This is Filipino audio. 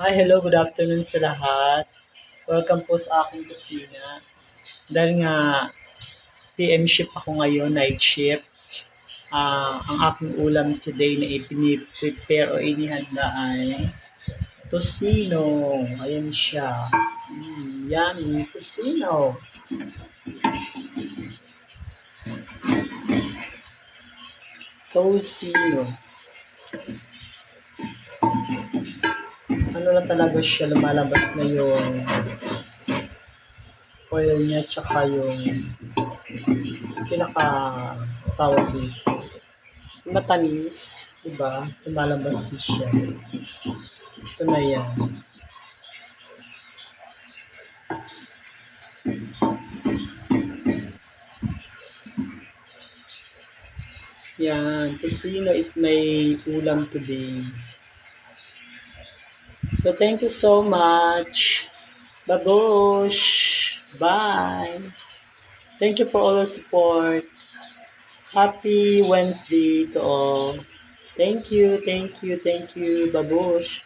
Hi, hello, good afternoon sa lahat. Welcome po sa aking kusina. Dahil nga PM shift ako ngayon, night shift. Ang aking ulam today na ipiniprepare o inihanda ay tocino. Ayan siya. Yummy, tocino. Tocino. Ano na talaga siya, lumalabas na yung oil niya tsaka yung pinaka tawag dito. Matamis, diba? Lumalabas din siya. Ito na yan. Yan. Tocino is my ulam today. So, thank you so much. Babush! Bye! Thank you for all your support. Happy Wednesday to all. Thank you, thank you, thank you. Babush!